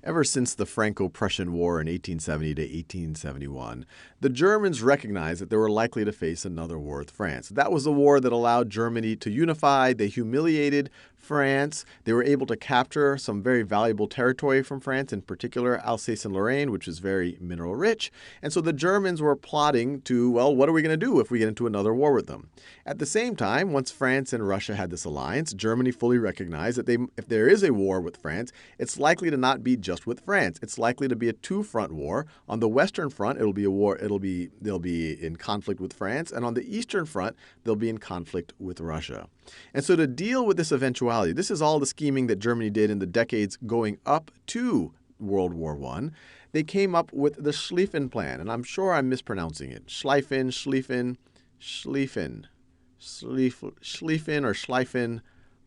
Ever since the Franco-Prussian War in 1870 to 1871, the Germans recognized that they were likely to face another war with France. That was a war that allowed Germany to unify. They humiliated France. They were able to capture some very valuable territory from France, in particular Alsace and Lorraine, which is very mineral rich. And so the Germans were plotting to, well, what are we going to do if we get into another war with them? At the same time, once France and Russia had this alliance, Germany fully recognized that if there is a war with France, it's likely to not be just with France. It's likely to be a two-front war. On the Western Front, it'll be a war. They'll be in conflict with France, and on the Eastern Front, they'll be in conflict with Russia. And so to deal with this eventuality, this is all the scheming that Germany did in the decades going up to World War I. They came up with the Schlieffen Plan, and I'm sure I'm mispronouncing it. Schlieffen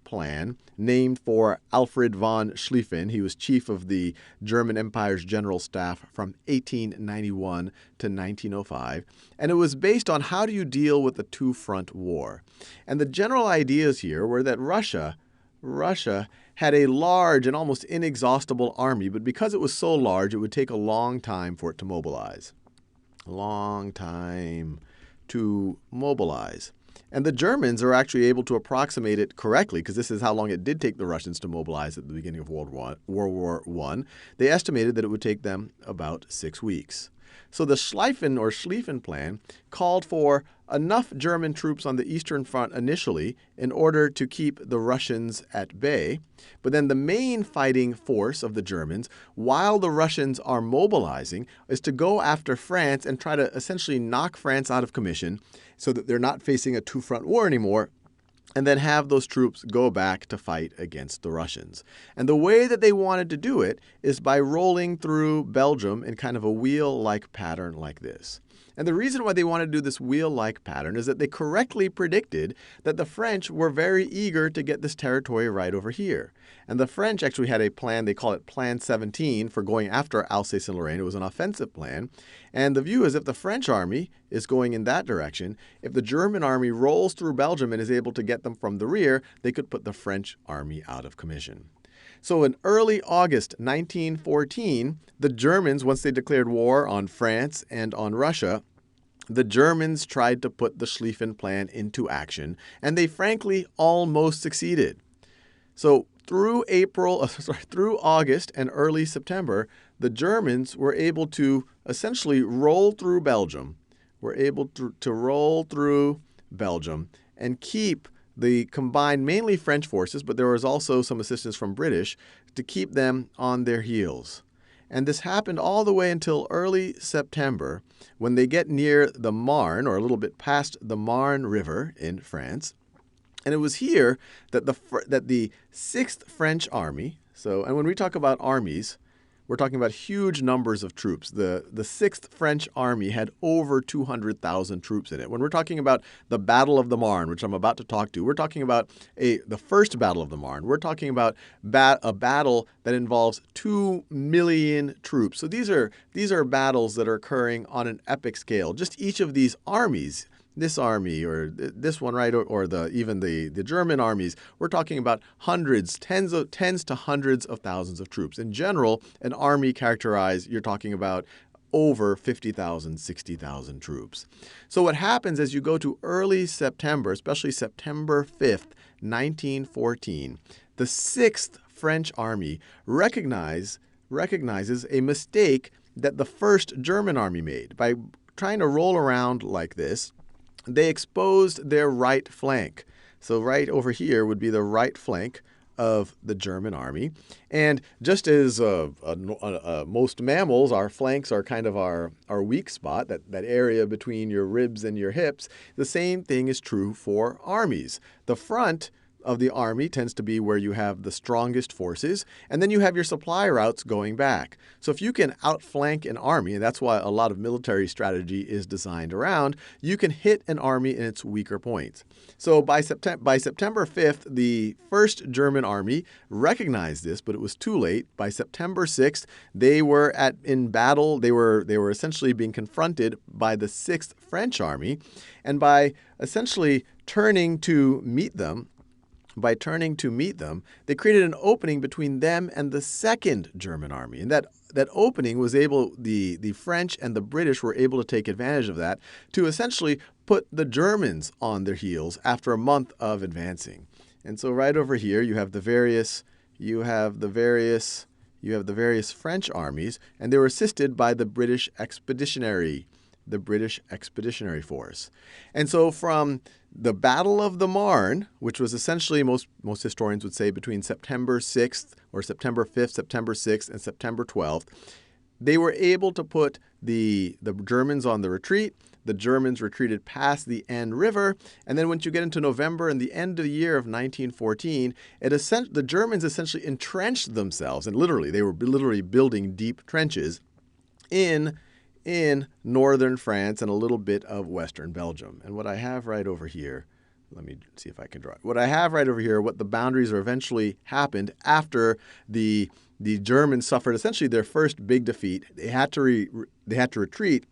Plan, named for Alfred von Schlieffen. He was chief of the German Empire's General Staff from 1891 to 1905. And it was based on how do you deal with a two-front war. And the general ideas here were that Russia had a large and almost inexhaustible army, but because it was so large, it would take a long time for it to mobilize. And the Germans are actually able to approximate it correctly, because this is how long it did take the Russians to mobilize at the beginning of World War I. They estimated that it would take them about 6 weeks. So the Schlieffen Plan called for enough German troops on the Eastern Front initially in order to keep the Russians at bay. But then the main fighting force of the Germans, while the Russians are mobilizing, is to go after France and try to essentially knock France out of commission so that they're not facing a two-front war anymore, and then have those troops go back to fight against the Russians. And the way that they wanted to do it is by rolling through Belgium in kind of a wheel-like pattern like this. And the reason why they wanted to do this wheel-like pattern is that they correctly predicted that the French were very eager to get this territory right over here. And the French actually had a plan, they call it Plan 17, for going after Alsace and Lorraine. It was an offensive plan. And the view is if the French army is going in that direction, if the German army rolls through Belgium and is able to get them from the rear, they could put the French army out of commission. So in early August 1914, the Germans, once they declared war on France and on Russia, the Germans tried to put the Schlieffen Plan into action, and they frankly almost succeeded. So through August and early September, the Germans were able to essentially roll through Belgium. And keep the combined, mainly French forces, but there was also some assistance from British, to keep them on their heels. And this happened all the way until early September, when they get near the Marne, or a little bit past the Marne River in France. And it was here that the 6th French Army, and when we talk about armies, we're talking about huge numbers of troops. The 6th French Army had over 200,000 troops in it. When we're talking about the Battle of the Marne, which I'm about to talk to, we're talking about the first Battle of the Marne. We're talking about a battle that involves 2 million troops. So these are battles that are occurring on an epic scale. Just each of these armies, this army or this one, right, or even the German armies, we're talking about hundreds, tens to hundreds of thousands of troops. In general, an army you're talking about over 50,000, 60,000 troops. So what happens as you go to early September, especially September 5th, 1914, the 6th French Army recognizes a mistake that the 1st German Army made. By trying to roll around like this, they exposed their right flank. So right over here would be the right flank of the German army. And just as most mammals, our flanks are kind of our weak spot, that area between your ribs and your hips, the same thing is true for armies. The front of the army tends to be where you have the strongest forces, and then you have your supply routes going back. So if you can outflank an army, and that's why a lot of military strategy is designed around, you can hit an army in its weaker points. So by September 5th, the 1st German Army recognized this, but it was too late. By September 6th, they were in battle. They were essentially being confronted by the 6th French Army, and by essentially turning to meet them, by turning to meet them, they created an opening between them and the second German army. And that opening was the French and the British were able to take advantage of that to essentially put the Germans on their heels after a month of advancing. And so right over here you have the various French armies, and they were assisted by the British Expeditionary Force. And so from the Battle of the Marne, which was essentially, most historians would say, between September 6th or September 5th, September 6th, and September 12th, they were able to put the Germans on the retreat. The Germans retreated past the Aisne River, and then once you get into November and the end of the year of 1914, the Germans essentially entrenched themselves, and they were literally building deep trenches in northern France and a little bit of western Belgium. And what I have right over here, let me see if I can draw it. What I have right over here, what the boundaries are eventually happened after the Germans suffered essentially their first big defeat. They had to retreat,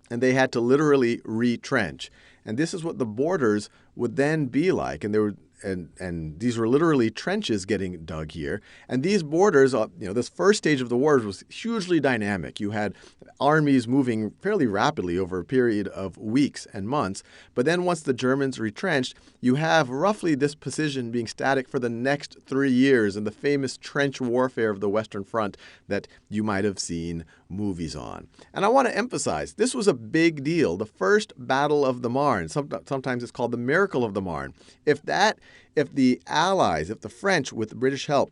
and they had to literally retrench. And this is what the borders would then be like. And these were literally trenches getting dug here. And these borders, this first stage of the wars was hugely dynamic. You had armies moving fairly rapidly over a period of weeks and months. But then once the Germans retrenched, you have roughly this position being static for the next 3 years in the famous trench warfare of the Western Front that you might have seen movies on. And I want to emphasize, this was a big deal. The first Battle of the Marne, sometimes it's called the Miracle of the Marne. If the Allies, if the French, with British help,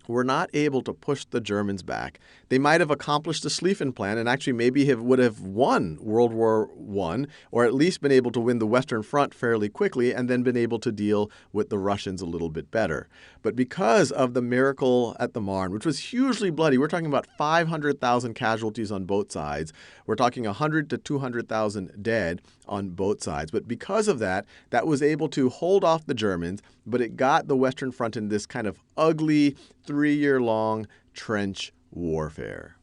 were not able to push the Germans back, they might have accomplished the Schlieffen Plan and actually maybe would have won World War I, or at least been able to win the Western Front fairly quickly and then been able to deal with the Russians a little bit better. But because of the miracle at the Marne, which was hugely bloody, we're talking about 500,000 casualties on both sides. We're talking 100 to 200,000 dead on both sides. But because of that, that was able to hold off the Germans, but it got the Western Front in this kind of ugly 3-year-long trench warfare.